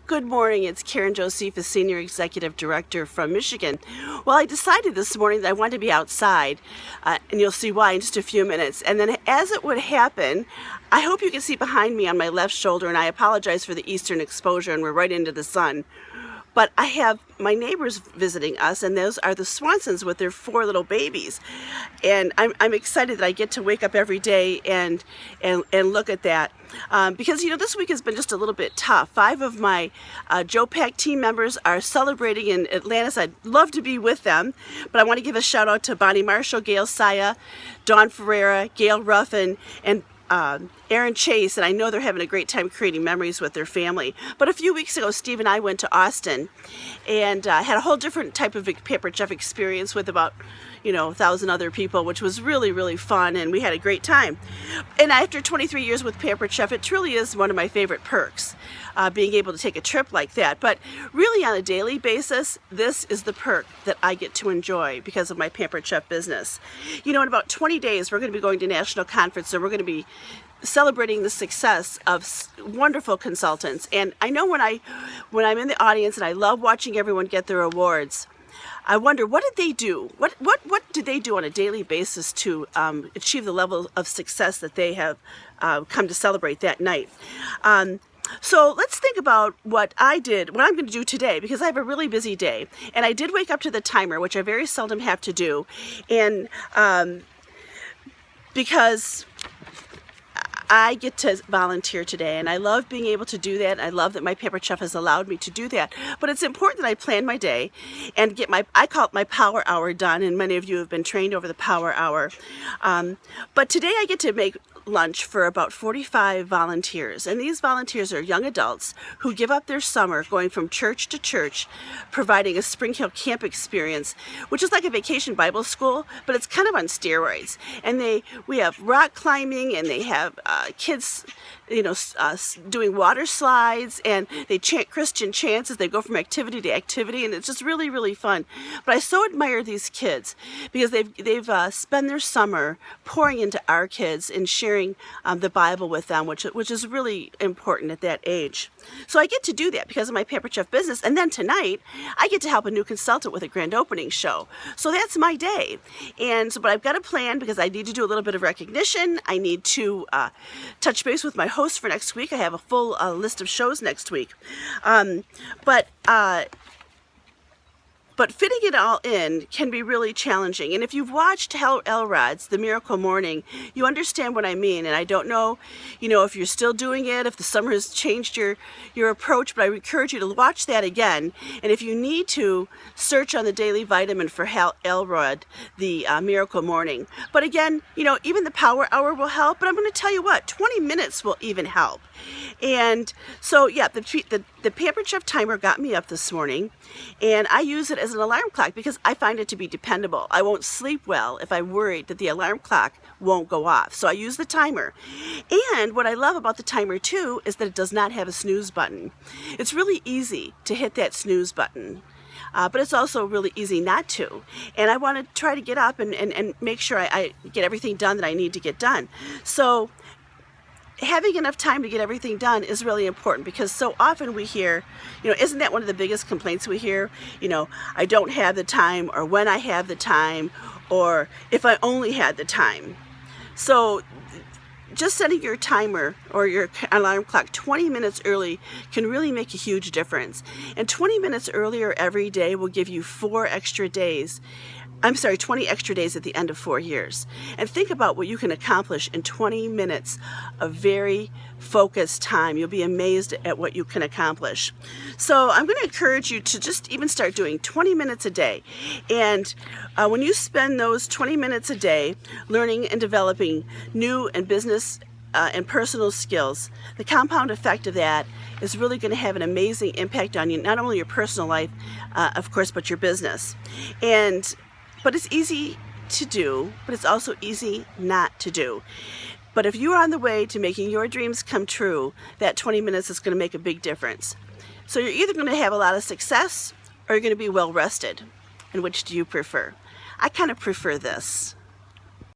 Good morning, it's Karen Josephus, Senior Executive Director from Michigan. Well, I decided this morning that I wanted to be outside, and you'll see why in just a few minutes. And then as it would happen, I hope you can see behind me on my left shoulder, and I apologize for the eastern exposure, and we're right into the sun. But I have my neighbors visiting us, and those are the Swansons with their 4 little babies. And I'm excited that I get to wake up every day and look at that. Because, this week has been just a little bit tough. 5 of my Joe-Pac team members are celebrating in Atlanta, so I'd love to be with them. But I want to give a shout out to Bonnie Marshall, Gail Saya, Dawn Ferreira, Gail Ruffin, and Aaron Chase, and I know they're having a great time creating memories with their family. But a few weeks ago, Steve and I went to Austin and had a whole different type of Pampered Chef experience with about 1,000 other people, which was really, really fun, and we had a great time. And after 23 years with Pampered Chef, it truly is one of my favorite perks, being able to take a trip like that. But really on a daily basis, this is the perk that I get to enjoy because of my Pampered Chef business. In about 20 days, we're going to be going to National Conference, so we're going to be celebrating the success of wonderful consultants. And I know when I'm in the audience and I love watching everyone get their awards, I wonder, what did they do? What do they do on a daily basis to achieve the level of success that they have come to celebrate that night? So let's think about what I'm going to do today, because I have a really busy day. And I did wake up to the timer, which I very seldom have to do. And because I get to volunteer today, and I love being able to do that. I love that my Pampered Chef has allowed me to do that. But it's important that I plan my day and get I call it my power hour done, and many of you have been trained over the power hour. But today I get to make lunch for about 45 volunteers, and these volunteers are young adults who give up their summer going from church to church, providing a Spring Hill camp experience, which is like a vacation Bible school, but it's kind of on steroids. And we have rock climbing, and they have kids doing water slides, and they chant Christian chants as they go from activity to activity, and it's just really, really fun. But I so admire these kids because they've spent their summer pouring into our kids and sharing the Bible with them, which is really important at that age. So I get to do that because of my Pampered Chef business, and then tonight I get to help a new consultant with a grand opening show. So that's my day, but I've got a plan because I need to do a little bit of recognition. I need to touch base with my host for next week. I have a full list of shows next week, but fitting it all in can be really challenging. And if you've watched Hal Elrod's The Miracle Morning, you understand what I mean. And I don't know, if you're still doing it, if the summer has changed your approach, but I encourage you to watch that again. And if you need to, search on the Daily Vitamin for Hal Elrod, The Miracle Morning. But again, even the power hour will help. But I'm going to tell you what, 20 minutes will even help. And so, yeah, the Pampered Chef timer got me up this morning, and I use it as an alarm clock because I find it to be dependable. I won't sleep well if I'm worried that the alarm clock won't go off. So I use the timer. And what I love about the timer too is that it does not have a snooze button. It's really easy to hit that snooze button. But it's also really easy not to. And I want to try to get up and make sure I get everything done that I need to get done. So having enough time to get everything done is really important, because so often we hear, isn't that one of the biggest complaints we hear? I don't have the time, or when I have the time, or if I only had the time. So just setting your timer or your alarm clock 20 minutes early can really make a huge difference. And 20 minutes earlier every day will give you 20 extra days at the end of 4 years. And think about what you can accomplish in 20 minutes of very focused time. You'll be amazed at what you can accomplish. So I'm going to encourage you to just even start doing 20 minutes a day. And when you spend those 20 minutes a day learning and developing new and business and personal skills, the compound effect of that is really going to have an amazing impact on you, not only your personal life, of course, but your business. But it's easy to do, but it's also easy not to do. But if you are on the way to making your dreams come true, that 20 minutes is going to make a big difference. So you're either going to have a lot of success or you're going to be well rested. And which do you prefer? I kind of prefer this.